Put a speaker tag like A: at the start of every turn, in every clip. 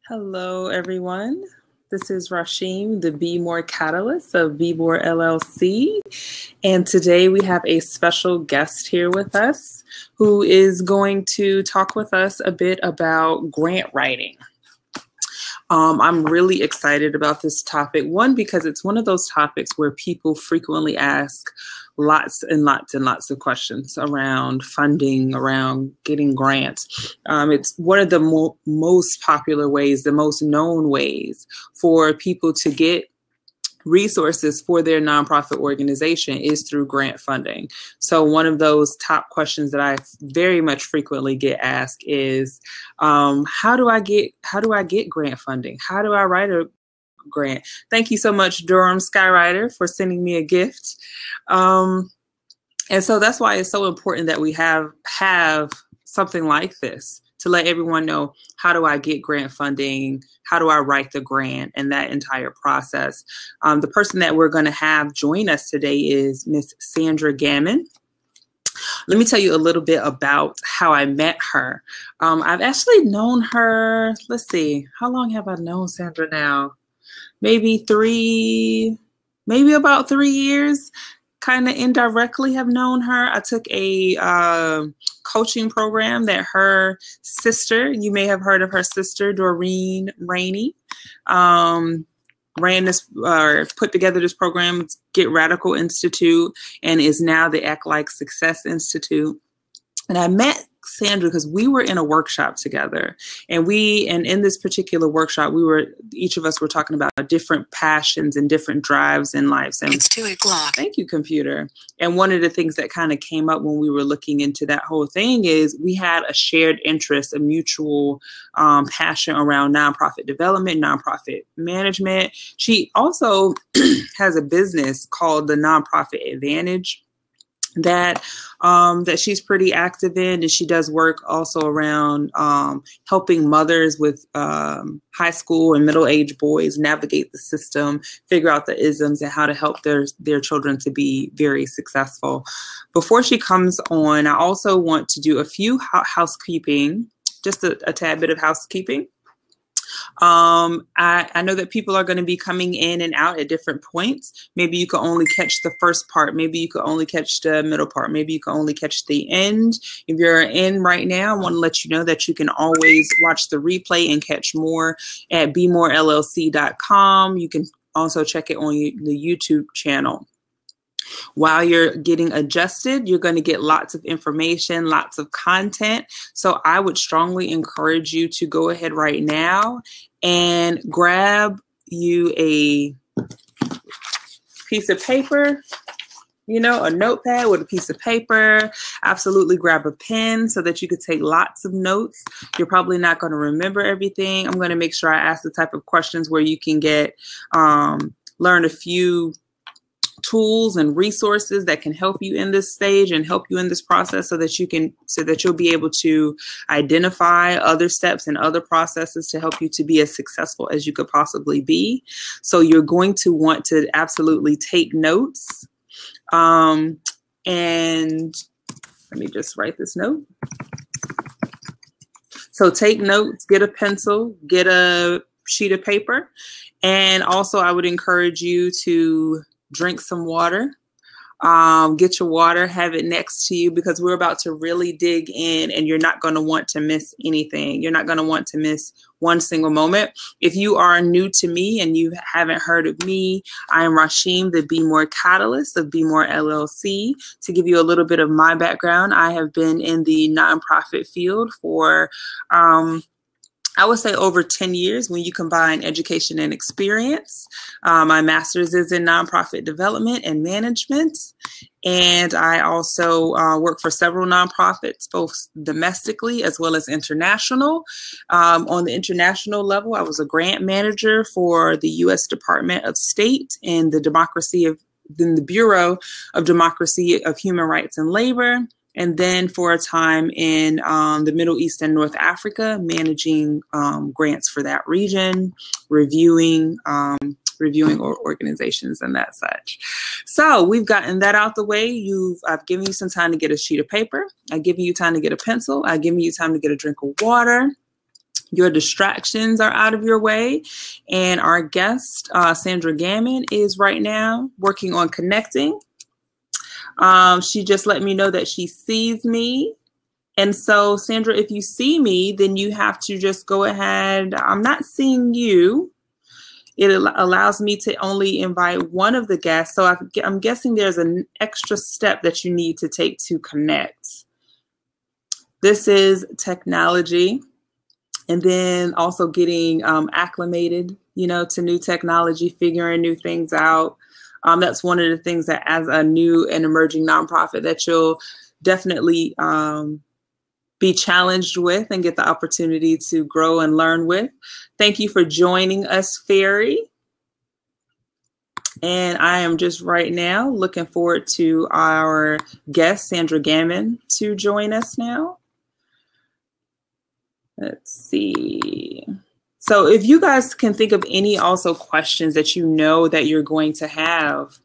A: Hello, everyone. This is Rashim, the Be More Catalyst of More LLC. And today we have a special guest here with us who is going to talk with us a bit about grant writing. I'm really excited about this topic. One, because it's one of those topics where people frequently ask lots and lots and lots of questions around funding, around getting grants. It's one of the most popular ways, the most known ways for people to get resources for their nonprofit organization is through grant funding. So one of those top questions that I very much frequently get asked is, how do I get grant funding? How do I write a grant? Thank you so much, Durham Skywriter, for sending me a gift. And so that's why it's so important that we have something like this to let everyone know, how do I get grant funding? How do I write the grant, and that entire process? The person that we're going to have join us today is Miss Sandra Gammon. Let me tell you a little bit about how I met her. I've actually known her, let's see, how long have I known Sandra now? Maybe about 3 years. Kind of indirectly have known her. I took a coaching program that her sister, you may have heard of her sister, Doreen Rainey, ran this or put together this program, Get Radical Institute, and is now the Act Like Success Institute. And I met Sandra because we were in a workshop together, and in this particular workshop, each of us were talking about different passions and different drives in life. And
B: it's 2 o'clock.
A: Thank you, computer. And one of the things that kind of came up when we were looking into that whole thing is we had a shared interest, a mutual passion around nonprofit development, nonprofit management. She also has a business called the Nonprofit Advantage that she's pretty active in, and she does work also around helping mothers with high school and middle-aged boys navigate the system, figure out the isms, and how to help their children to be very successful. Before she comes on, I also want to do a few housekeeping, just a tad bit of housekeeping. I know that people are going to be coming in and out at different points. Maybe you can only catch the first part. Maybe you can only catch the middle part. Maybe you can only catch the end. If you're in right now, I want to let you know that you can always watch the replay and catch more at bemorellc.com. You can also check it on the YouTube channel. While you're getting adjusted, you're going to get lots of information, lots of content. So I would strongly encourage you to go ahead right now and grab you a piece of paper, a notepad with a piece of paper. Absolutely grab a pen so that you could take lots of notes. You're probably not going to remember everything. I'm going to make sure I ask the type of questions where you can learn a few tools and resources that can help you in this stage and help you in this process so that you'll be able to identify other steps and other processes to help you to be as successful as you could possibly be. So you're going to want to absolutely take notes. And let me just write this note. So take notes, get a pencil, get a sheet of paper. And also I would encourage you to drink some water, get your water, have it next to you, because we're about to really dig in and you're not going to want to miss anything. You're not going to want to miss one single moment. If you are new to me and you haven't heard of me, I am Rashim, the Be More Catalyst of Be More LLC. To give you a little bit of my background, I have been in the nonprofit field for I would say over 10 years when you combine education and experience. My master's is in nonprofit development and management. And I also work for several nonprofits, both domestically as well as international. On the international level, I was a grant manager for the U.S. Department of State in the Bureau of Democracy of Human Rights and Labor. And then for a time in the Middle East and North Africa, managing grants for that region, reviewing organizations and that such. So we've gotten that out the way. I've given you some time to get a sheet of paper. I've given you time to get a pencil. I've given you time to get a drink of water. Your distractions are out of your way. And our guest, Sandra Gammon, is right now working on connecting. She just let me know that she sees me. And so, Sandra, if you see me, then you have to just go ahead. I'm not seeing you. It allows me to only invite one of the guests. So I'm guessing there's an extra step that you need to take to connect. This is technology. And then also getting acclimated, to new technology, figuring new things out. That's one of the things that as a new and emerging nonprofit that you'll definitely be challenged with and get the opportunity to grow and learn with. Thank you for joining us, Ferry. And I am just right now looking forward to our guest, Sandra Gammon, to join us now. Let's see. So if you guys can think of any also questions that you know that you're going to have,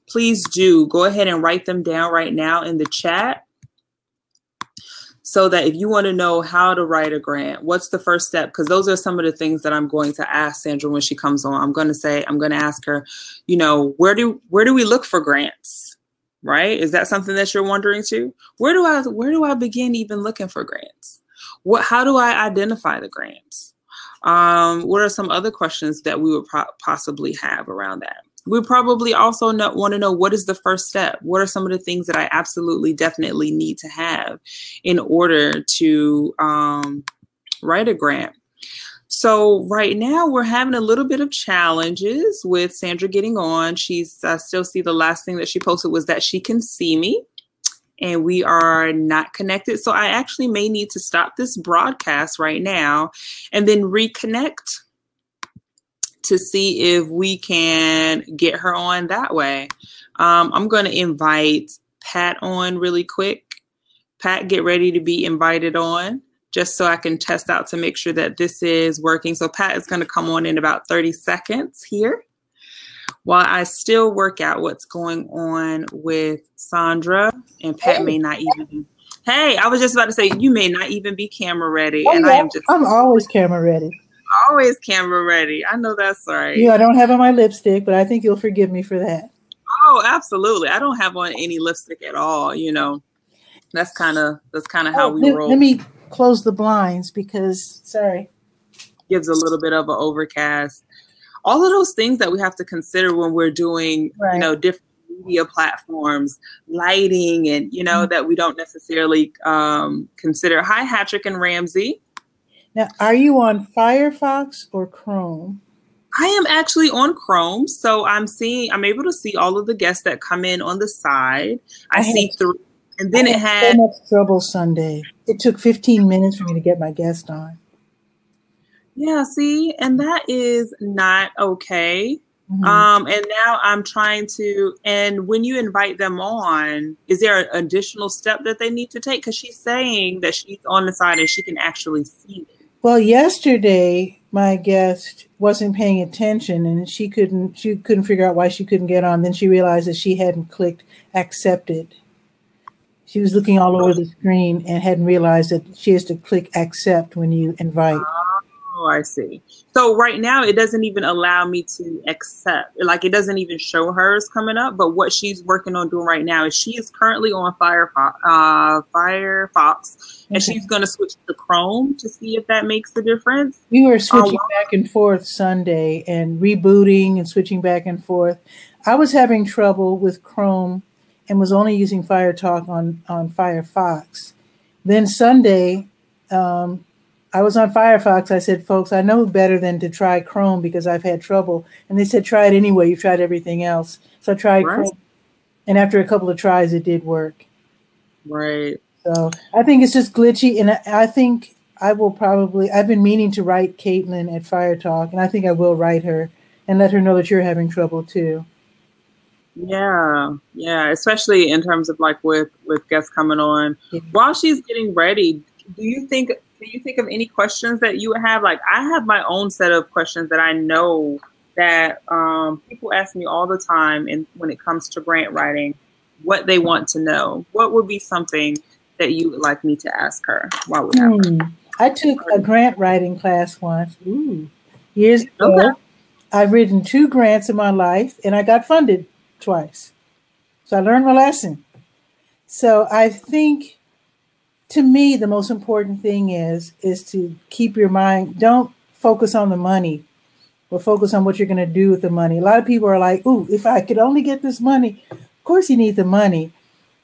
A: please do go ahead and write them down right now in the chat. So that if you want to know how to write a grant, what's the first step? Because those are some of the things that I'm going to ask Sandra when she comes on. I'm going to ask her, where do we look for grants? Right? Is that something that you're wondering too? Where do I begin even looking for grants? How do I identify the grants? What are some other questions that we would possibly have around that? We probably also want to know, what is the first step? What are some of the things that I absolutely definitely need to have in order to write a grant? So right now we're having a little bit of challenges with Sandra getting on. I still see the last thing that she posted was that she can see me. And we are not connected. So I actually may need to stop this broadcast right now and then reconnect to see if we can get her on that way. I'm going to invite Pat on really quick. Pat, get ready to be invited on just so I can test out to make sure that this is working. So Pat is going to come on in about 30 seconds here, while I still work out what's going on with Sandra, and Pat may not even. Hey, I was just about to say, you may not even be camera ready.
B: Oh, and yeah. I'm always camera ready.
A: Always camera ready. I know that's right.
B: Yeah, I don't have on my lipstick, but I think you'll forgive me for that.
A: Oh, absolutely. I don't have on any lipstick at all. That's kind of how we roll.
B: Let me close the blinds because, sorry.
A: Gives a little bit of an overcast. All of those things that we have to consider when we're doing, different media platforms, lighting, and, that we don't necessarily consider. Hi, Hatrick and Ramsey.
B: Now, are you on Firefox or Chrome?
A: I am actually on Chrome. So I'm able to see all of the guests that come in on the side. I see through. And then it had
B: so much trouble Sunday. It took 15 minutes for me to get my guest on.
A: Yeah, see, and that is not okay. Mm-hmm. And now I'm trying to, and when you invite them on, is there an additional step that they need to take? Because she's saying that she's on the side and she can actually see it.
B: Well, yesterday, my guest wasn't paying attention and she couldn't figure out why she couldn't get on. Then she realized that she hadn't clicked accepted. She was looking all over the screen and hadn't realized that she has to click accept when you invite.
A: Oh, I see. So right now, it doesn't even allow me to accept. Like, it doesn't even show hers coming up. But what she's working on doing right now is she is currently on Firefox, and she's going to switch to Chrome to see if that makes a difference.
B: We were switching back and forth Sunday and rebooting and switching back and forth. I was having trouble with Chrome and was only using FireTalk on Firefox. Then Sunday, I was on Firefox. I said, folks, I know better than to try Chrome because I've had trouble. And they said, try it anyway. You've tried everything else. So I tried Chrome. And after a couple of tries, it did work.
A: Right.
B: So I think it's just glitchy. And I think I've been meaning to write Caitlin at FireTalk. And I think I will write her and let her know that you're having trouble too.
A: Yeah. Especially in terms of like with guests coming on. Yeah. While she's getting ready, do you think of any questions that you would have? Like, I have my own set of questions that I know that people ask me all the time, and when it comes to grant writing, what they want to know. What would be something that you would like me to ask her while we have her?
B: I took a grant writing class once, years
A: Okay.
B: ago. I've written 2 grants in my life, and I got funded twice. So I learned my lesson. So I think, to me, the most important thing is to keep your mind, don't focus on the money, but focus on what you're going to do with the money. A lot of people are like, ooh, if I could only get this money. Of course you need the money,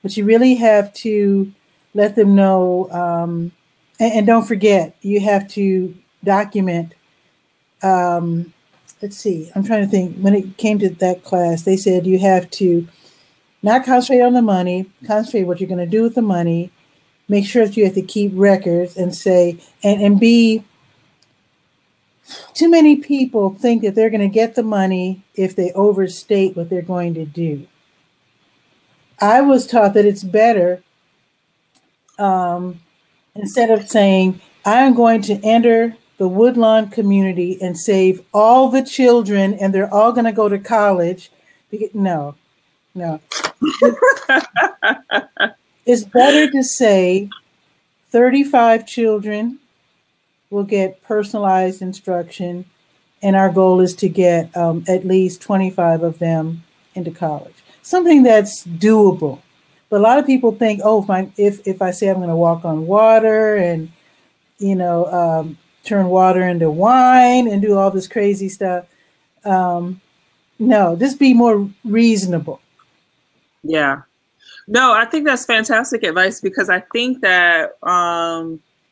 B: but you really have to let them know. And don't forget, you have to document. Let's see, I'm trying to think. When it came to that class, they said you have to not concentrate on the money, concentrate what you're going to do with the money. Make sure that you have to keep records and say, and be, too many people think that they're going to get the money if they overstate what they're going to do. I was taught that it's better, instead of saying, I'm going to enter the Woodlawn community and save all the children and they're all going to go to college. No. It's better to say 35 children will get personalized instruction, and our goal is to get at least 25 of them into college. Something that's doable. But a lot of people think, oh, if I say I'm going to walk on water and turn water into wine and do all this crazy stuff, no, just be more reasonable.
A: Yeah. No, I think that's fantastic advice, because I think that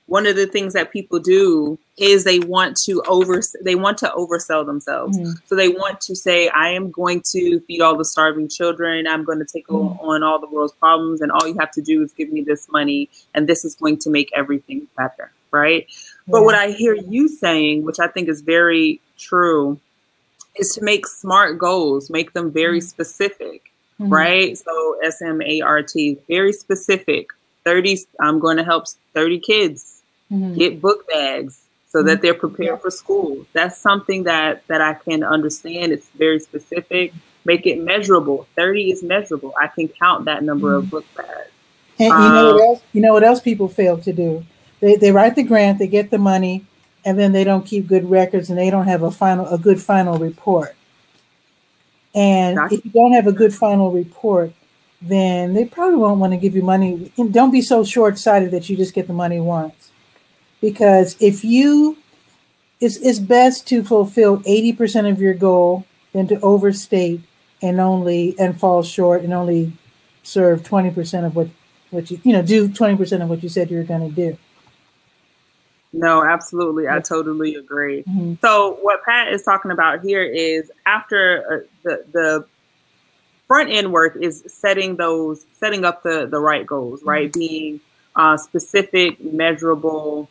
A: one of the things that people do is they want to oversell themselves. Mm-hmm. So they want to say, I am going to feed all the starving children. I'm going to take on all the world's problems. And all you have to do is give me this money. And this is going to make everything better. Right. Yeah. But what I hear you saying, which I think is very true, is to make SMART goals, make them very specific. Mm-hmm. Right. So SMART, very specific. 30, I'm going to help 30 kids get book bags so that they're prepared for school. That's something that I can understand. It's very specific. Make it measurable. 30 is measurable. I can count that number of book bags.
B: And you know what else people fail to do? They write the grant, they get the money, and then they don't keep good records, and they don't have a good final report. And if you don't have a good final report, then they probably won't want to give you money. And don't be so short-sighted that you just get the money once. Because it's best to fulfill 80% of your goal than to overstate and fall short and only serve 20% of what you do 20% of what you said you were going to do.
A: No, absolutely. I totally agree. Mm-hmm. So what Pat is talking about here is after the front end work is setting up the right goals, right? Being specific, measurable,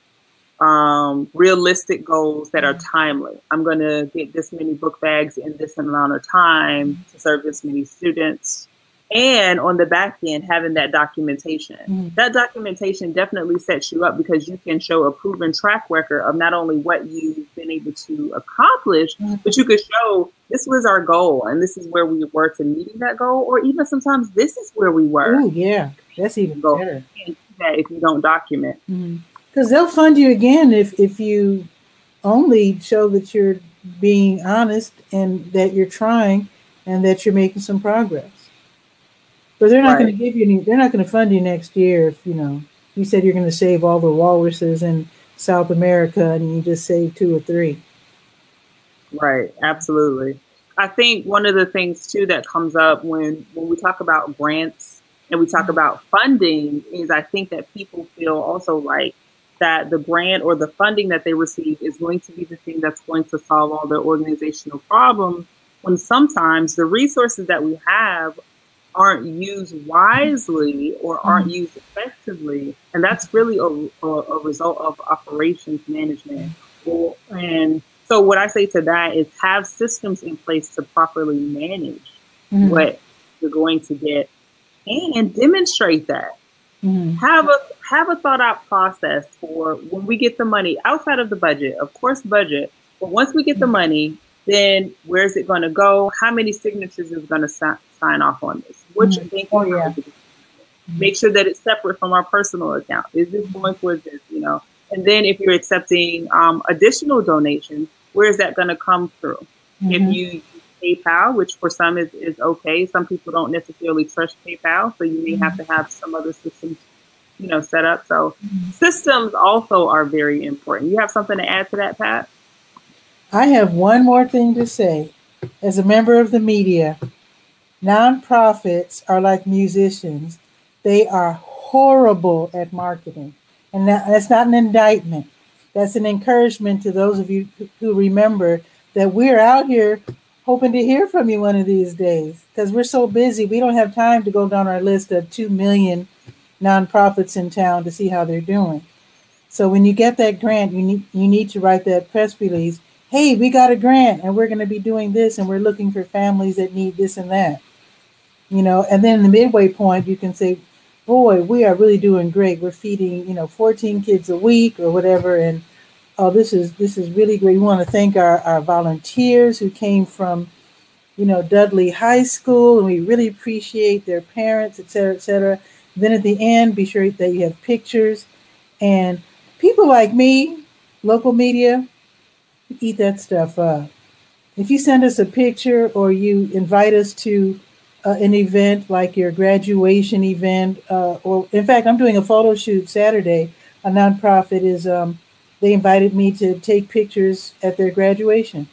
A: realistic goals that are timely. I'm going to get this many book bags in this amount of time to serve this many students. And on the back end, having that documentation. Mm-hmm. That documentation definitely sets you up, because you can show a proven track record of not only what you've been able to accomplish, but you could show this was our goal and this is where we were to meeting that goal, or even sometimes this is where we were.
B: Oh, yeah, that's even better.
A: You can't do that if you don't document.
B: Because they'll fund you again if you only show that you're being honest and that you're trying and that you're making some progress. But they're not going to give you they're not going to fund you next year if you said you're going to save all the walruses in South America and you just save 2 or 3.
A: Right, absolutely. I think one of the things too that comes up when we talk about grants and we talk about funding is I think that people feel also like that the grant or the funding that they receive is going to be the thing that's going to solve all their organizational problems, when sometimes the resources that we have aren't used wisely or aren't used effectively. And that's really a result of operations management. And so what I say to that is have systems in place to properly manage what you're going to get and demonstrate that. Have a thought out process for when we get the money outside of the budget, of course, budget. But once we get the money, then where's it going to go? How many signatures is going to sign off on this? Which make sure that it's separate from our personal account. Is this going towards this? And then if you're accepting additional donations, where is that going to come through?
B: Mm-hmm.
A: If you use PayPal, which for some is okay, some people don't necessarily trust PayPal, so you may have to have some other systems, set up. So systems also are very important. You have something to add to that, Pat?
B: I have one more thing to say. As a member of the media, nonprofits are like musicians. They are horrible at marketing. And that's not an indictment. That's an encouragement to those of you who remember that we're out here hoping to hear from you one of these days, because we're so busy. We don't have time to go down our list of 2 million nonprofits in town to see how they're doing. So when you get that grant, you need to write that press release. Hey, we got a grant and we're going to be doing this and we're looking for families that need this and that. And then in the midway point, you can say, boy, we are really doing great. We're feeding, 14 kids a week or whatever. And oh, this is really great. We want to thank our volunteers who came from, Dudley High School, and we really appreciate their parents, et cetera, et cetera. Then at the end, be sure that you have pictures. And people like me, local media, eat that stuff up. If you send us a picture or you invite us to an event like your graduation event, or in fact, I'm doing a photo shoot Saturday. A nonprofit is, they invited me to take pictures at their graduation.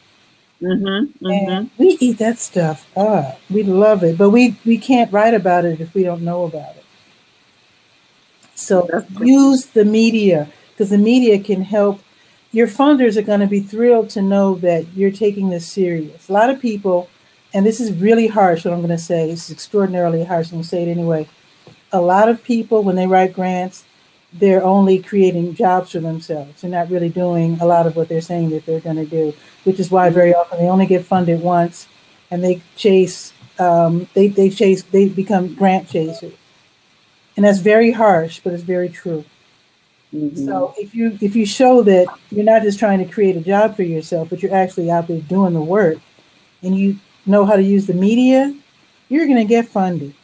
B: And we eat that stuff up. We love it, but we can't write about it if we don't know about it. So use the media, because the media can help. Your funders are going to be thrilled to know that you're taking this serious. A lot of people, and this is really harsh, what I'm going to say, it's extraordinarily harsh, I'm going to say it anyway. A lot of people, when they write grants, they're only creating jobs for themselves. They're not really doing a lot of what they're saying that they're going to do, which is why very often they only get funded once, and they chase, they become grant chasers. And that's very harsh, but it's very true. So if you show that you're not just trying to create a job for yourself, but you're actually out there doing the work, and you know how to use the media, you're going to get funded.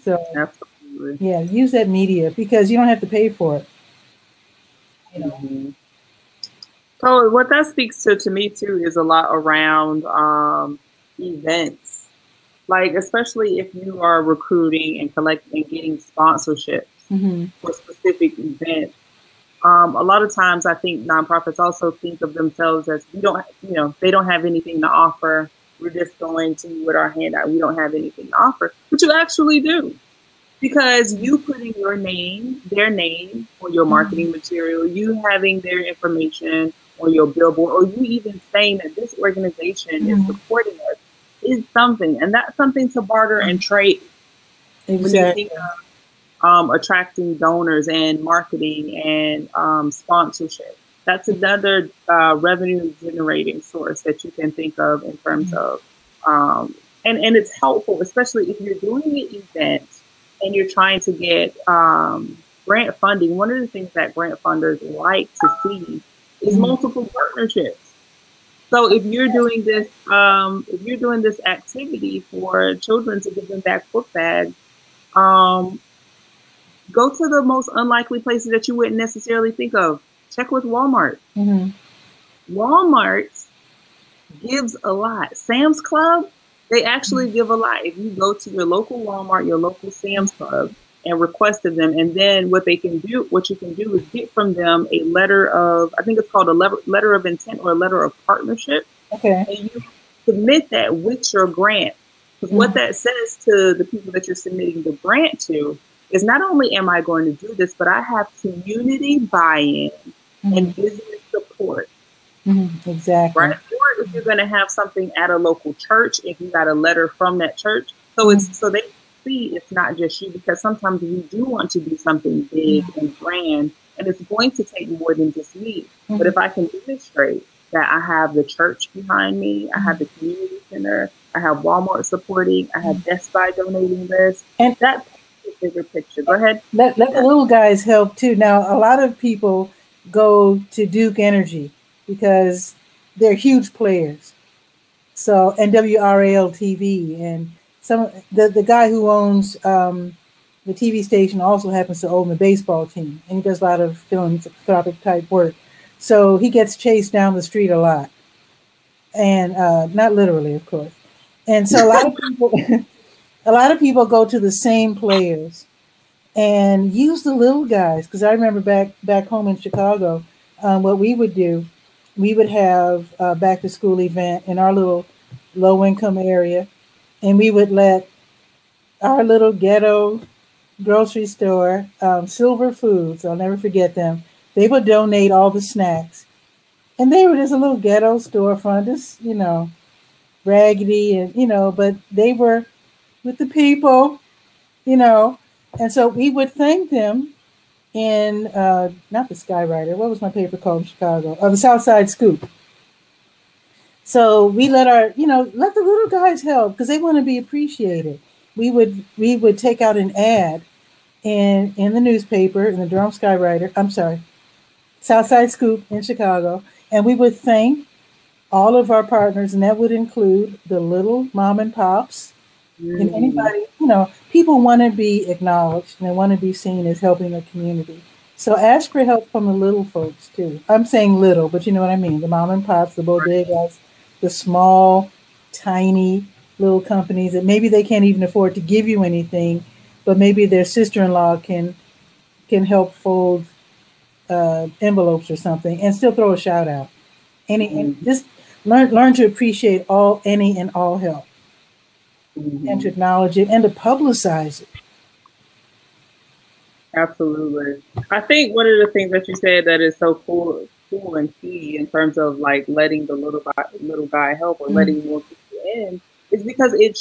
B: So absolutely, yeah, use that media because you don't have to pay for it.
A: So what that speaks to me too is a lot around events. Like, especially if you are recruiting and collecting and getting sponsorships for specific events. A lot of times I think nonprofits also think of themselves as they don't have anything to offer. We're just going to with our hand out. We don't have anything to offer, but you actually do, because you putting their name on your marketing material, you having their information on your billboard, or you even saying that this organization is supporting us is something, and that's something to barter and trade.
B: Exactly.
A: When you think of attracting donors and marketing and sponsorship, that's another revenue generating source that you can think of in terms of, and it's helpful, especially if you're doing an event and you're trying to get grant funding. One of the things that grant funders like to see is multiple partnerships. So if you're doing this activity for children to give them back book bags, go to the most unlikely places that you wouldn't necessarily think of. Check with Walmart. Walmart gives a lot. Sam's Club, they actually give a lot. If you go to your local Walmart, your local Sam's Club, and request of them, and then what you can do is get from them a letter of, I think it's called a letter of intent or a letter of partnership.
B: Okay.
A: And you submit that with your grant. Because what that says to the people that you're submitting the grant to is not only am I going to do this, but I have community buy-in and business support.
B: Exactly.
A: Right? Or if you're going to have something at a local church, if you got a letter from that church, so they see it's not just you, because sometimes we do want to do something big and grand, and it's going to take more than just me. But if I can demonstrate that I have the church behind me, I have the community center, I have Walmart supporting, I have Best Buy donating this, and that's the bigger picture. Go ahead.
B: Let the little guys help too. Now, a lot of people go to Duke Energy because they're huge players. So, and WRAL TV, and the guy who owns the the TV station also happens to own the baseball team, and he does a lot of philanthropic type work. So he gets chased down the street a lot, and not literally, of course. And so a lot of people, a lot of people go to the same players and use the little guys. Because I remember back home in Chicago, what we would do, we would have a back to school event in our little low income area, and we would let our little ghetto grocery store, Silver Foods, I'll never forget them. They would donate all the snacks, and they were just a little ghetto storefront, just raggedy, and but they were with the people, and so we would thank them in not the Skywriter. What was my paper called in Chicago? The South Side Scoop. So we let let the little guys help because they want to be appreciated. We would take out an ad in the newspaper, in the Durham Skywriter. I'm sorry, Southside Scoop in Chicago, and we would thank all of our partners, and that would include the little mom and pops. And anybody, people want to be acknowledged and they want to be seen as helping the community. So ask for help from the little folks too. I'm saying little, but you know what I mean. The mom and pops, the bodegas, the small, tiny little companies that maybe they can't even afford to give you anything, but maybe their sister-in-law can help fold envelopes or something and still throw a shout out. And just learn to appreciate any and all help. And to acknowledge it and to publicize it.
A: Absolutely. I think one of the things that you said that is so cool and key in terms of like letting the little guy help or letting more people in is because it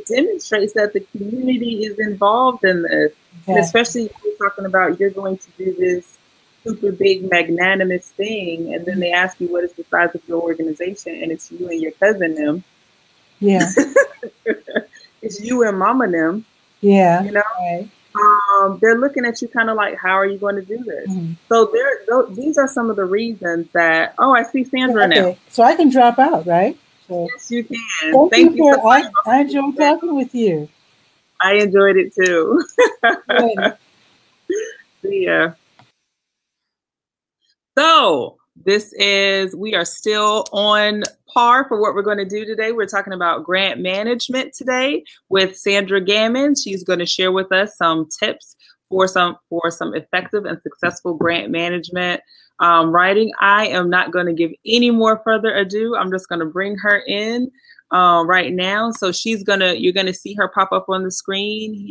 A: demonstrates that the community is involved in this. Yeah. And especially if you're talking about you're going to do this super big magnanimous thing, and then they ask you what is the size of your organization, and it's you and your cousin them.
B: Yeah.
A: It's you and mama them.
B: Yeah.
A: Right. They're looking at you kind of like, how are you going to do this? So these are some of the reasons that, I see Sandra now.
B: So I can drop out, right? So,
A: yes, you can. Thank you so much.
B: I enjoyed talking with you.
A: I enjoyed it too. See ya. So we are still on par for what we're going to do today. We're talking about grant management today with Sandra Gammon. She's going to share with us some tips for some effective and successful grant management writing. I am not going to give any more further ado. I'm just going to bring her in right now. So you're going to see her pop up on the screen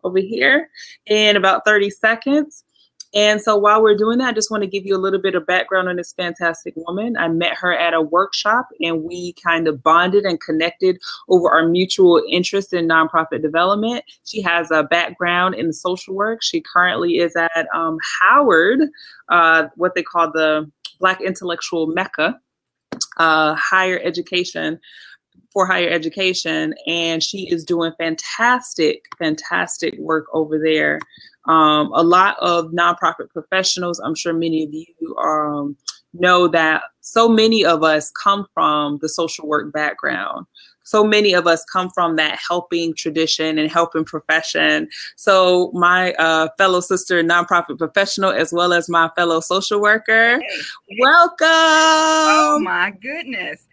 A: over here in about 30 seconds. And so while we're doing that, I just want to give you a little bit of background on this fantastic woman. I met her at a workshop and we kind of bonded and connected over our mutual interest in nonprofit development. She has a background in social work. She currently is at Howard, what they call the Black Intellectual Mecca, higher education. And she is doing fantastic work over there. A lot of nonprofit professionals, I'm sure many of you know that so many of us come from the social work background. So many of us come from that helping tradition and helping profession. So my fellow sister nonprofit professional, as well as my fellow social worker, welcome.
C: Oh my goodness.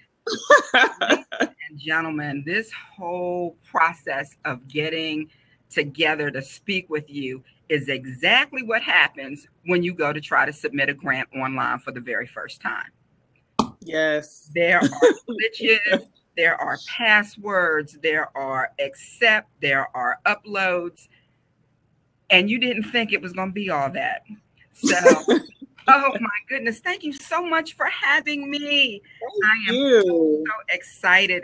C: Ladies and gentlemen, this whole process of getting together to speak with you is exactly what happens when you go to try to submit a grant online for the very first time.
A: Yes.
C: There are glitches, there are passwords, there are there are uploads, and you didn't think it was going to be all that. So oh my goodness. Thank you so much for having me. I am so excited.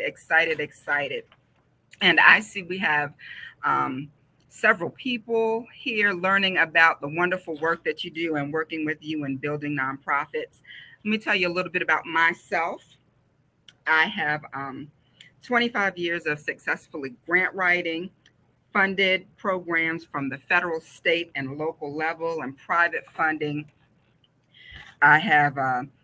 C: And I see we have several people here learning about the wonderful work that you do and working with you and building nonprofits. Let me tell you a little bit about myself. I have 25 years of successfully grant writing, funded programs from the federal, state, and local level, and private funding. I have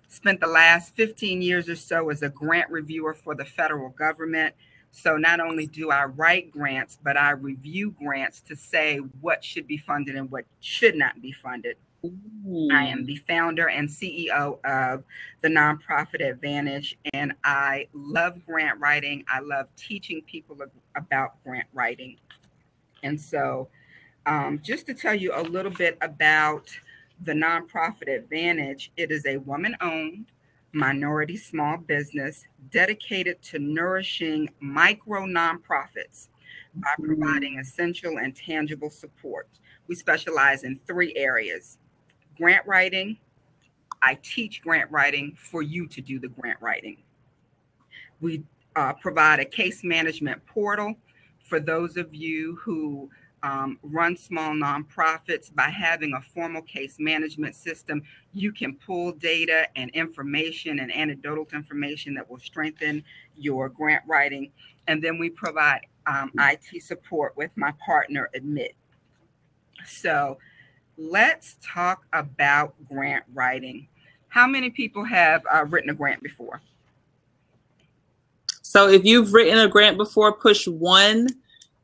C: spent the last 15 years or so as a grant reviewer for the federal government, So not only do I write grants, but I review grants to say what should be funded and what should not be funded. I am the founder and CEO of the Nonprofit Advantage, and I love grant writing. I love teaching people about grant writing. And so, just to tell you a little bit about the Nonprofit Advantage, it is a woman owned minority small business dedicated to nourishing micro nonprofits by providing essential and tangible support. We specialize in three areas: grant writing. I teach grant writing for you to do the grant writing. We provide a case management portal for those of you who run small nonprofits. By having a formal case management system, you can pull data and information and anecdotal information that will strengthen your grant writing. And then we provide IT support with my partner, Admit. So let's talk about grant writing. How many people have written a grant before?
A: So if you've written a grant before, push 1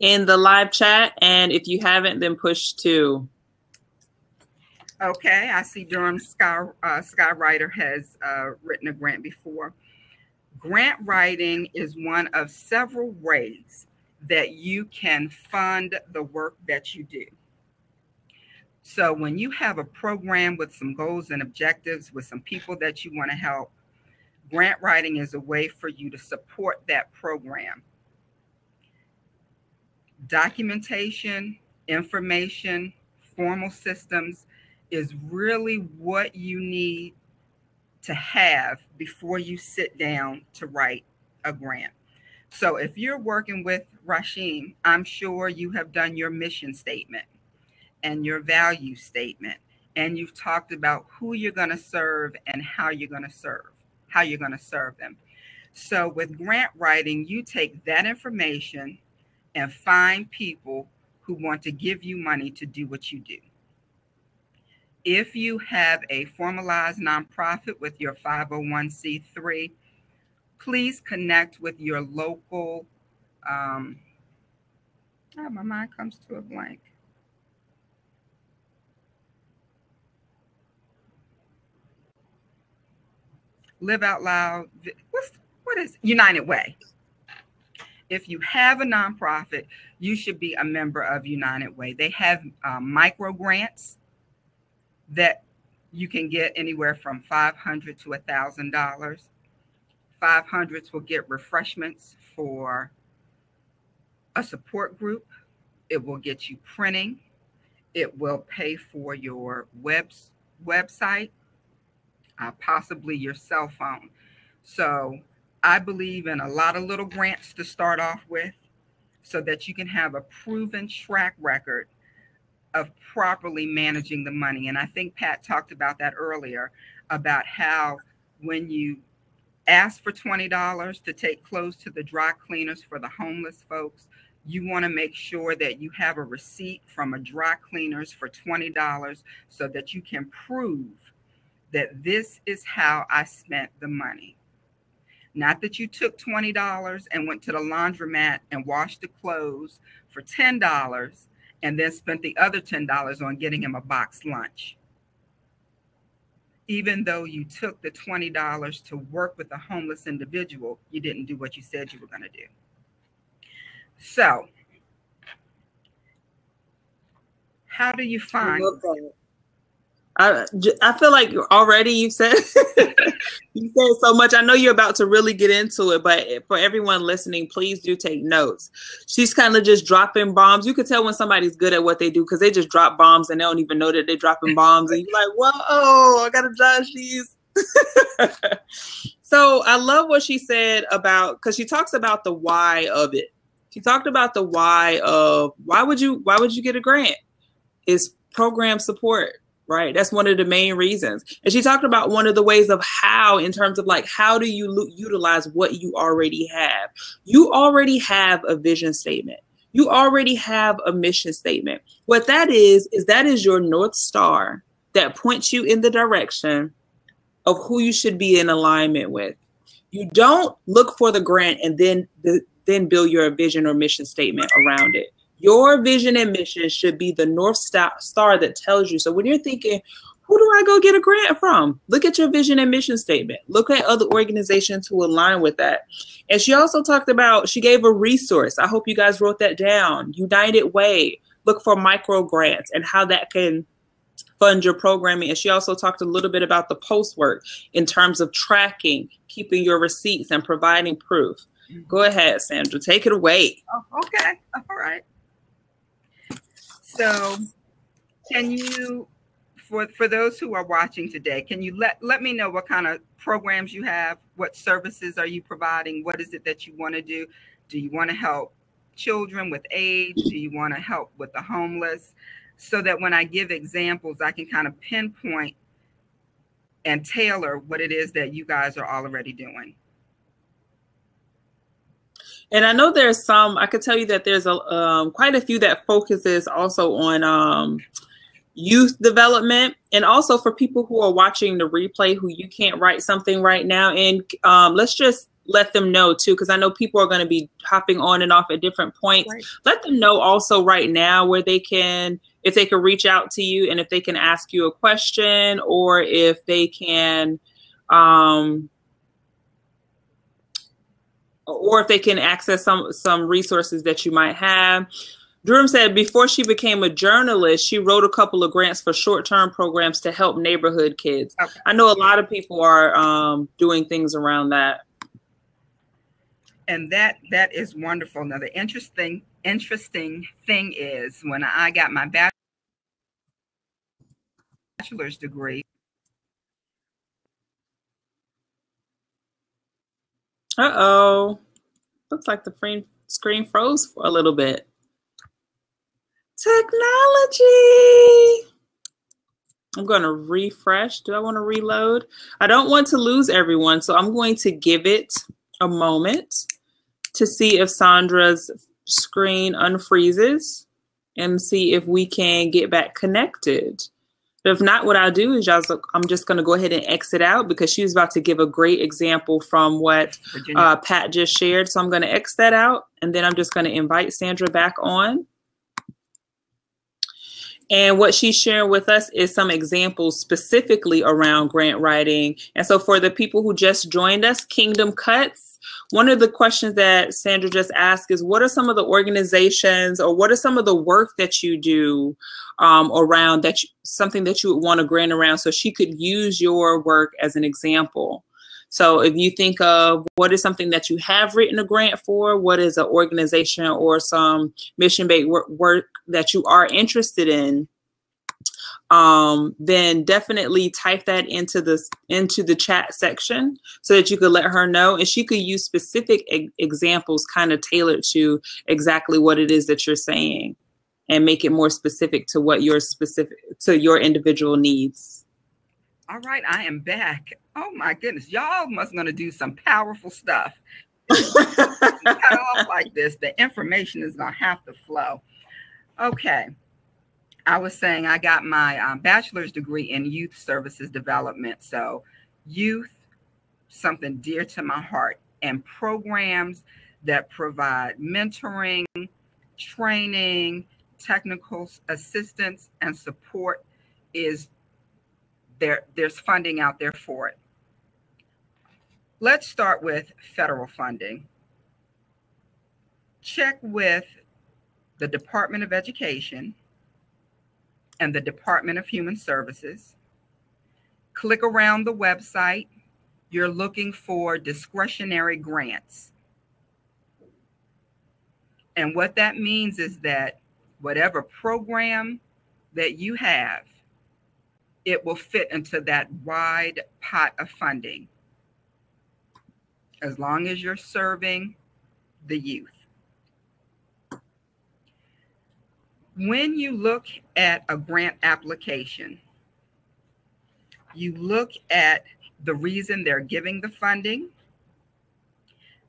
A: in the live chat. And if you haven't, then push 2.
C: Okay, I see Durham Skywriter has written a grant before. Grant writing is one of several ways that you can fund the work that you do. So when you have a program with some goals and objectives, with some people that you want to help, grant writing is a way for you to support that program. Documentation, information, formal systems is really what you need to have before you sit down to write a grant. So if you're working with Rashim, I'm sure you have done your mission statement and your value statement, and you've talked about who you're going to serve and how you're going to serve them. So with grant writing, you take that information and find people who want to give you money to do what you do. If you have a formalized nonprofit with your 501c3, please connect with your local, my mind comes to a blank. Live Out Loud. What is United Way? If you have a nonprofit, you should be a member of United Way. They have micro grants that you can get anywhere from $500 to $1,000. 500s will get refreshments for a support group. It will get you printing. It will pay for your website, possibly your cell phone. So I believe in a lot of little grants to start off with so that you can have a proven track record of properly managing the money. And I think Pat talked about that earlier, about how when you ask for $20 to take clothes to the dry cleaners for the homeless folks, you want to make sure that you have a receipt from a dry cleaners for $20 so that you can prove that this is how I spent the money. Not that you took $20 and went to the laundromat and washed the clothes for $10 and then spent the other $10 on getting him a boxed lunch. Even though you took the $20 to work with a homeless individual, you didn't do what you said you were going to do. So, how do you find?
A: I feel like already you said so much. I know you're about to really get into it, but for everyone listening, please do take notes. She's kind of just dropping bombs. You could tell when somebody's good at what they do because they just drop bombs and they don't even know that they're dropping bombs. And you're like, whoa, I gotta judge these. So I love what she said about, because she talks about the why of it. She talked about the why of why would you get a grant? It's program support. Right. That's one of the main reasons. And she talked about one of the ways of how, in terms of like, how do you utilize what you already have? You already have a vision statement. You already have a mission statement. What that is that is your North Star that points you in the direction of who you should be in alignment with. You don't look for the grant and then then build your vision or mission statement around it. Your vision and mission should be the North Star that tells you. So when you're thinking, who do I go get a grant from? Look at your vision and mission statement. Look at other organizations who align with that. And she also talked about, she gave a resource. I hope you guys wrote that down. United Way. Look for micro grants and how that can fund your programming. And she also talked a little bit about the post work in terms of tracking, keeping your receipts, and providing proof. Go ahead, Sandra, take it away.
C: Oh, okay. All right. So can you, for those who are watching today, can you let me know what kind of programs you have? What services are you providing? What is it that you want to do? Do you want to help children with AIDS? Do you want to help with the homeless? So that when I give examples, I can kind of pinpoint and tailor what it is that you guys are already doing.
A: And I know there's some, I could tell you that there's quite a few that focuses also on youth development, and also for people who are watching the replay who you can't write something right now. And let's just let them know too, because I know people are going to be hopping on and off at different points. Right. Let them know also right now where they can, if they can reach out to you and if they can ask you a question, or if they can, or if they can access some resources that you might have. Durham said before she became a journalist, she wrote a couple of grants for short-term programs to help neighborhood kids. Okay. I know a lot of people are doing things around that.
C: And that is wonderful. Now, the interesting thing is when I got my bachelor's degree.
A: Uh-oh. Looks like the screen froze for a little bit. Technology. I'm going to refresh. Do I want to reload? I don't want to lose everyone, so I'm going to give it a moment to see if Sandra's screen unfreezes and see if we can get back connected. But if not, what I'll do is I'm just going to go ahead and exit out because she was about to give a great example from what Pat just shared. So I'm going to X that out, and then I'm just going to invite Sandra back on. And what she's sharing with us is some examples specifically around grant writing. And so for the people who just joined us, Kingdom Cuts, one of the questions that Sandra just asked is, what are some of the organizations or what are some of the work that you do around that, something that you would want to grant around? So she could use your work as an example. So if you think of what is something that you have written a grant for, what is an organization or some mission-based work that you are interested in, then definitely type that into the chat section so that you could let her know, and she could use specific examples kind of tailored to exactly what it is that you're saying and make it more specific to what your individual needs.
C: All right, I am back. Oh my goodness, y'all must gonna do some powerful stuff. Cut off like this, the information is gonna have to flow. Okay, I was saying I got my bachelor's degree in youth services development. So youth, something dear to my heart, and programs that provide mentoring, training, technical assistance, and support is there's funding out there for it. Let's start with federal funding. Check with the Department of Education and the Department of Human Services. Click around the website. You're looking for discretionary grants. And what that means is that whatever program that you have, it will fit into that wide pot of funding, as long as you're serving the youth. When you look at a grant application, you look at the reason they're giving the funding.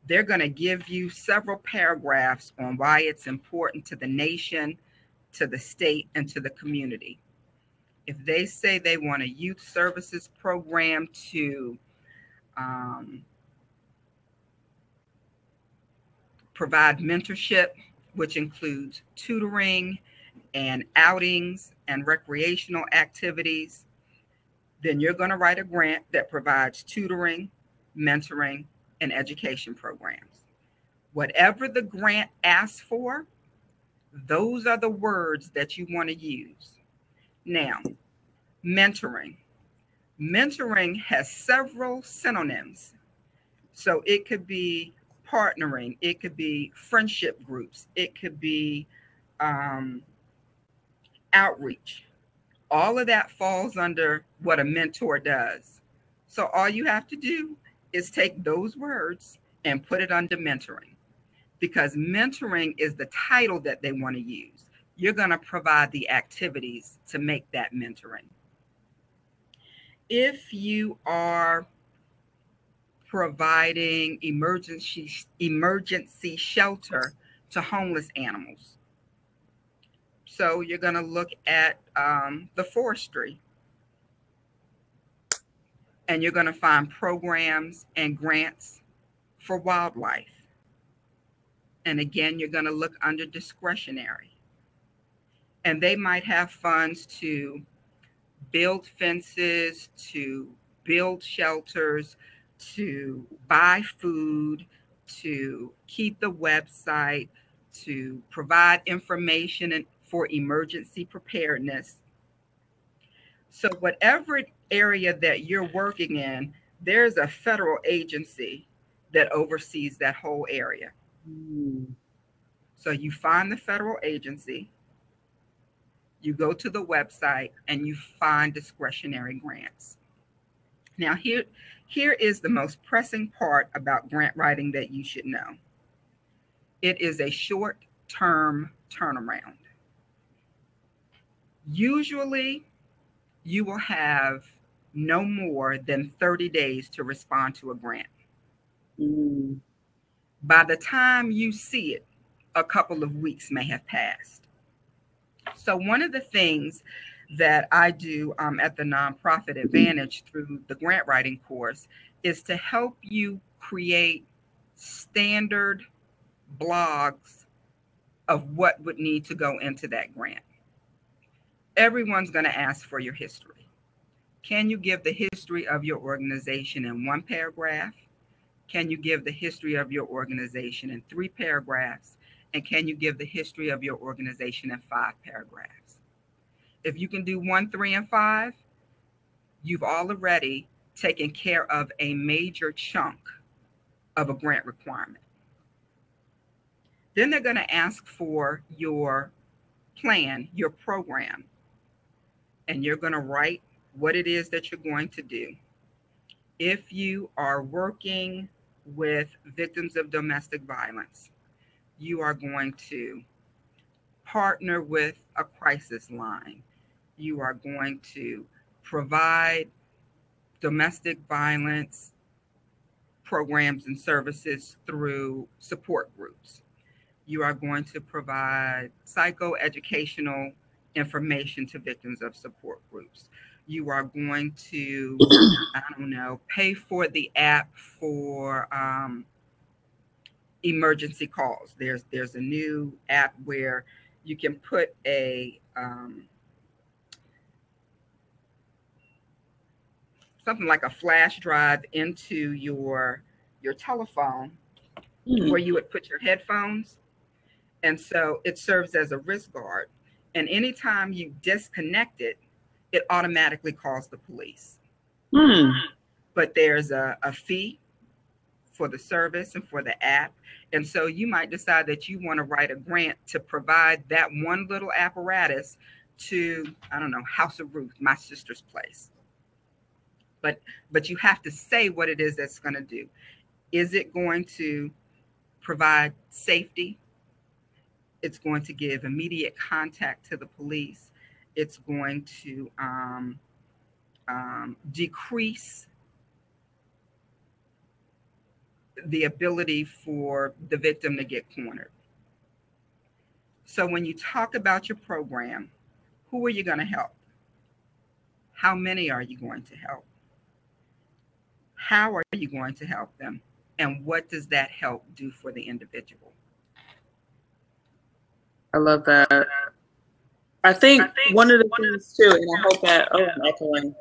C: They're going to give you several paragraphs on why it's important to the nation, to the state, and to the community. If they say they want a youth services program to provide mentorship, which includes tutoring and outings and recreational activities. Then you're going to write a grant that provides tutoring, mentoring, and education programs. Whatever the grant asks for, those are the words that you want to use. Now, mentoring. Mentoring has several synonyms. So it could be partnering, it could be friendship groups, it could be um, outreach. All of that falls under what a mentor does. So all you have to do is take those words and put it under mentoring, because mentoring is the title that they want to use. You're going to provide the activities to make that mentoring. If you are providing emergency shelter to homeless animals, so you're going to look at the forestry, and you're going to find programs and grants for wildlife. And again, you're going to look under discretionary. And they might have funds to build fences, to build shelters, to buy food, to keep the website, to provide information for emergency preparedness. So whatever area that you're working in, there's a federal agency that oversees that whole area. So you find the federal agency, you go to the website, and you find discretionary grants. Now, here is the most pressing part about grant writing that you should know. It is a short-term turnaround. Usually, you will have no more than 30 days to respond to a grant. By the time you see it, a couple of weeks may have passed. So one of the things that I do at the Nonprofit Advantage through the grant writing course is to help you create standard blogs of what would need to go into that grant. Everyone's going to ask for your history. Can you give the history of your organization in one paragraph? Can you give the history of your organization in 3 paragraphs? And can you give the history of your organization in 5 paragraphs? If you can do 1, 3, and 5, you've already taken care of a major chunk of a grant requirement. Then they're going to ask for your plan, your program, and you're going to write what it is that you're going to do. If you are working with victims of domestic violence, you are going to partner with a crisis line. You are going to provide domestic violence programs and services through support groups. You are going to provide psychoeducational information to victims of support groups. You are going to, pay for the app for emergency calls. There's a new app where you can put a something like a flash drive into your telephone where you would put your headphones. And so it serves as a wrist guard. And anytime you disconnect it, it automatically calls the police. But there's a fee for the service and for the app. And so you might decide that you want to write a grant to provide that one little apparatus to, House of Ruth, my sister's place. But you have to say what it is that's going to do. Is it going to provide safety? It's going to give immediate contact to the police. It's going to decrease the ability for the victim to get cornered. So when you talk about your program, who are you going to help? How many are you going to help? How are you going to help them? And what does that help do for the individual?
A: I love that. I think one of the things too, and I hope that, I'm echoing.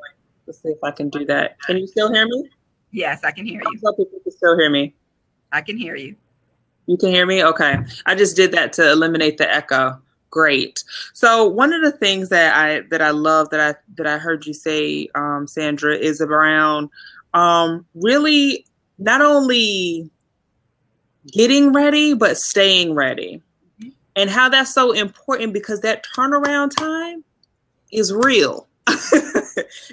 A: Let's see if I can do that. Can you still hear me?
C: Yes, I can hear you.
A: I hope you can still hear me.
C: I can hear you.
A: You can hear me? Okay. I just did that to eliminate the echo. Great. So one of the things that I love that I heard you say, Sandra, is around really not only getting ready, but staying ready. Mm-hmm. And how that's so important, because that turnaround time is real.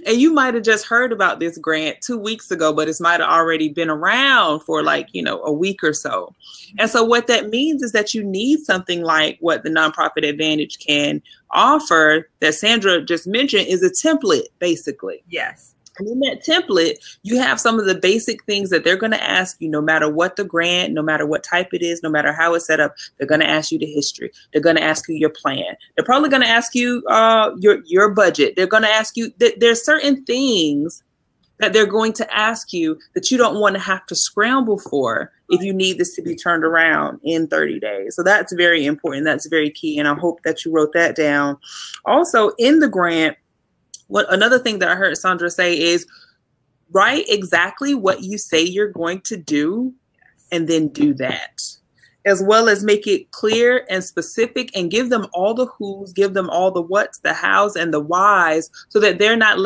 A: And you might have just heard about this grant 2 weeks ago, but it might have already been around for like, a week or so. And so what that means is that you need something like what the Nonprofit Advantage can offer that Sandra just mentioned is a template, basically.
C: Yes.
A: And in that template, you have some of the basic things that they're going to ask you, no matter what the grant, no matter what type it is, no matter how it's set up. They're going to ask you the history. They're going to ask you your plan. They're probably going to ask you your budget. They're going to ask you that there's certain things that they're going to ask you that you don't want to have to scramble for if you need this to be turned around in 30 days. So that's very important. That's very key. And I hope that you wrote that down. Also, in the grant, another thing that I heard Sandra say is write exactly what you say you're going to do and then do that, as well as make it clear and specific and give them all the who's, give them all the what's, the how's, and the why's, so that they're not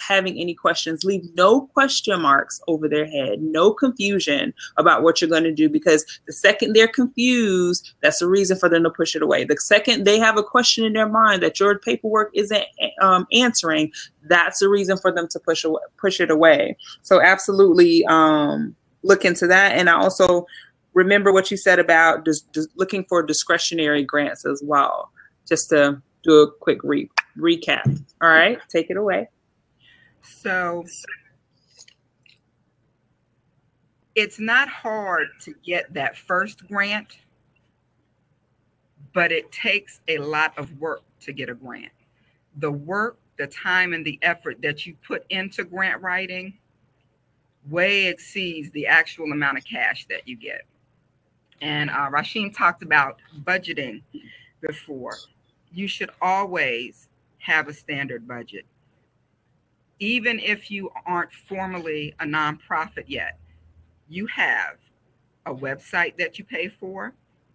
A: having any questions. Leave no question marks over their head, no confusion about what you're going to do, because the second they're confused, that's a reason for them to push it away. The second they have a question in their mind that your paperwork isn't answering, that's a reason for them to push it away. So absolutely look into that. And I also remember what you said about just looking for discretionary grants as well, just to do a quick recap. All right, take it away.
C: So it's not hard to get that first grant, but it takes a lot of work to get a grant. The work, the time, and the effort that you put into grant writing way exceeds the actual amount of cash that you get. And Rashim talked about budgeting before. You should always have a standard budget. Even if you aren't formally a nonprofit yet, you have a website that you pay for,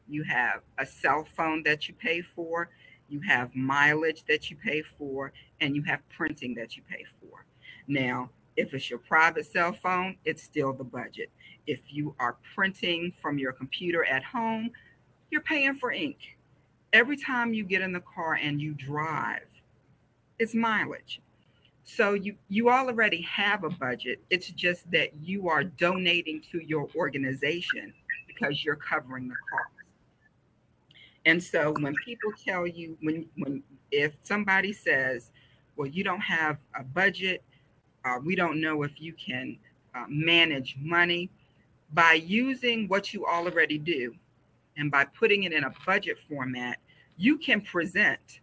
C: you have a cell phone that you pay for, you have mileage that you pay for, and you have printing that you pay for. Now, if it's your private cell phone, it's still the budget. If you are printing from your computer at home, you're paying for ink. Every time you get in the car and you drive, it's mileage. So you already have a budget. It's just that you are donating to your organization because you're covering the cost. And so when people tell you, if somebody says, well, you don't have a budget, we don't know if you can manage money, by using what you already do and by putting it in a budget format, you can present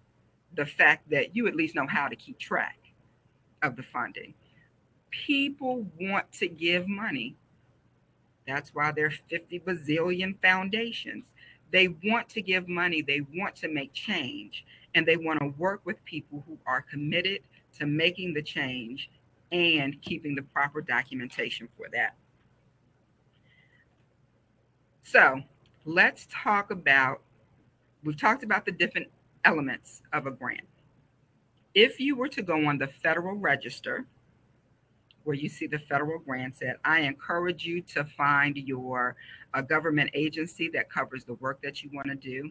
C: the fact that you at least know how to keep track of the funding. People want to give money. That's why there are 50 bazillion foundations. They want to give money, they want to make change, and they want to work with people who are committed to making the change and keeping the proper documentation for that. So let's talk about, we've talked about the different elements of a grant. If you were to go on the Federal Register, where you see the federal grants at, I encourage you to find your government agency that covers the work that you want to do,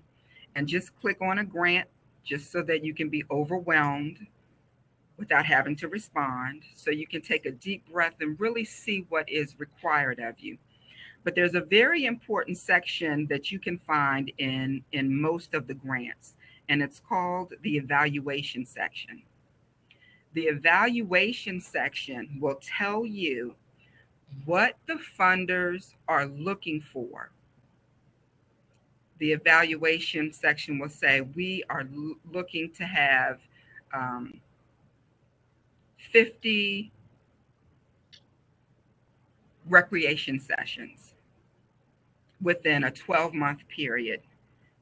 C: and just click on a grant, just so that you can be overwhelmed without having to respond, so you can take a deep breath and really see what is required of you. But there's a very important section that you can find in most of the grants, and it's called the evaluation section. The evaluation section will tell you what the funders are looking for. The evaluation section will say, we are looking to have 50 recreation sessions within a 12-month period.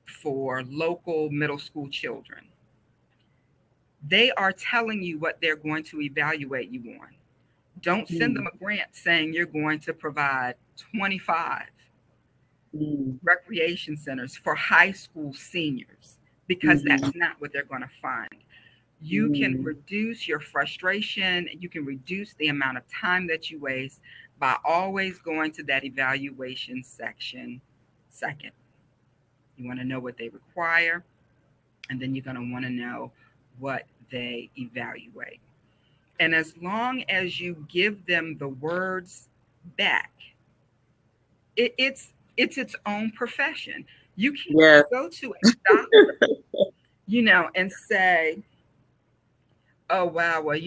C: for local middle school children. They are telling you what they're going to evaluate you on. Don't send them a grant saying you're going to provide 25 recreation centers for high school seniors, because that's not what they're going to find. You can reduce your frustration. You can reduce the amount of time that you waste by always going to that evaluation section second. You want to know what they require, and then you're going to want to know what they evaluate. And as long as you give them the words back, it's its own profession. You can't go to a doctor, and say, oh, wow, well,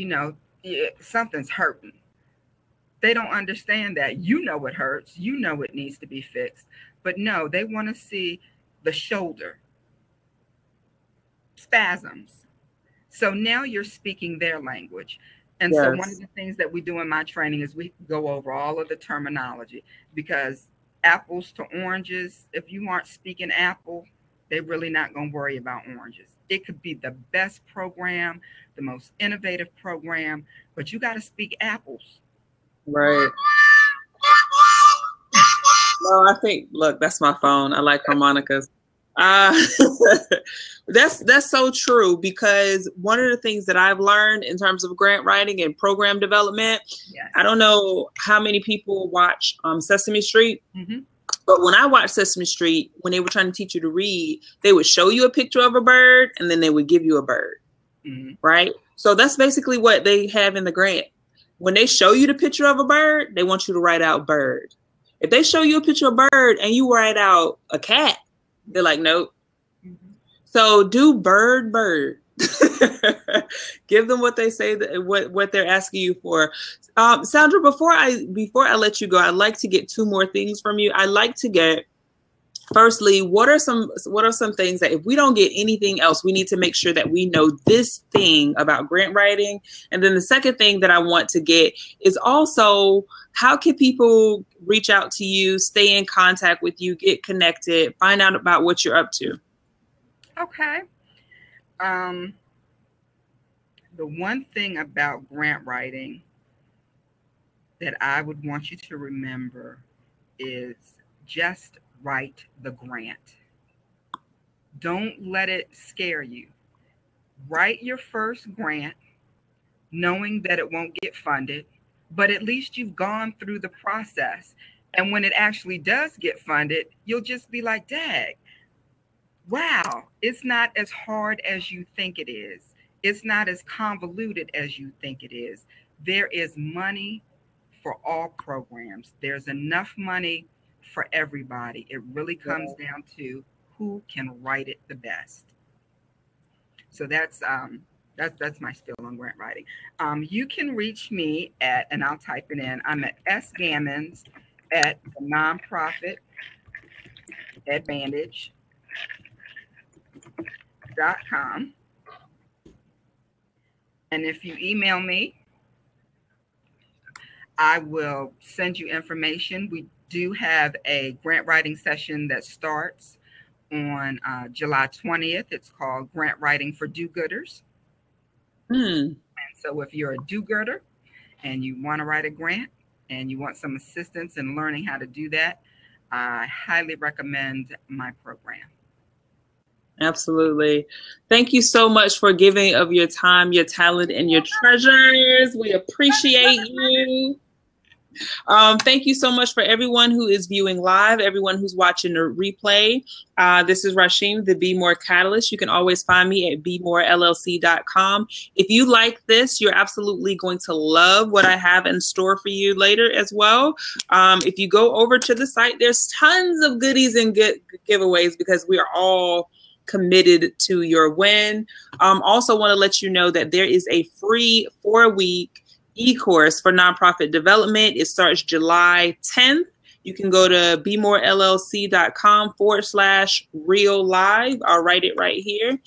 C: something's hurting. They don't understand that. You know it hurts. You know it needs to be fixed. But no, they want to see the shoulder spasms. So now you're speaking their language. And so one of the things that we do in my training is we go over all of the terminology, because apples to oranges, if you aren't speaking apple, they're really not going to worry about oranges. It could be the best program, the most innovative program, but you got to speak apples.
A: Right. Well, I think, look, that's my phone. I like harmonicas. That's so true, because one of the things that I've learned in terms of grant writing and program development, I don't know how many people watch Sesame Street, but when I watched Sesame Street, when they were trying to teach you to read, they would show you a picture of a bird and then they would give you a bird, right? So that's basically what they have in the grant. When they show you the picture of a bird, they want you to write out bird. If they show you a picture of a bird and you write out a cat, they're like, nope. So do bird. Give them what they say, what they're asking you for. Sandra, before I let you go, I'd like to get two more things from you. I'd like to get, firstly, what are some things that if we don't get anything else, we need to make sure that we know this thing about grant writing? And then the second thing that I want to get is also, how can people reach out to you, stay in contact with you, get connected, find out about what you're up to?
C: Okay. The one thing about grant writing that I would want you to remember is just write the grant. Don't let it scare you. Write your first grant knowing that it won't get funded, but at least you've gone through the process. And when it actually does get funded, you'll just be like, dag, wow, it's not as hard as you think it is. It's not as convoluted as you think it is. There is money for all programs. There's enough money for everybody. It really comes down to who can write it the best. So that's my spiel on grant writing. You can reach me at, and I'll type it in, I'm at sgammons at the nonprofit advantage.com. And if you email me, I will send you information. We do have a grant writing session that starts on July 20th. It's called Grant Writing for Do-Gooders. And so if you're a do-gooder and you want to write a grant and you want some assistance in learning how to do that, I highly recommend my program.
A: Absolutely. Thank you so much for giving of your time, your talent, and your treasures. We appreciate you. Thank you so much for everyone who is viewing live, everyone who's watching the replay. This is Rashim, the Be More Catalyst. You can always find me at bemorellc.com. If you like this, you're absolutely going to love what I have in store for you later as well. If you go over to the site, there's tons of goodies and giveaways, because we are all committed to your win. Also want to let you know that there is a free 4-week e-course for nonprofit development. It starts July 10th. You can go to bemorellc.com/real live. I'll write it right here.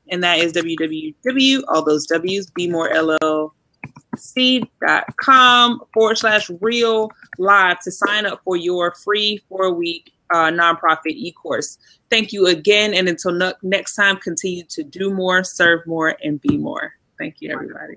A: And that is www, all those W's, bemorellc.com/real live to sign up for your free 4-week nonprofit e-course. Thank you again. And until next time, continue to do more, serve more, and be more. Thank you, everybody.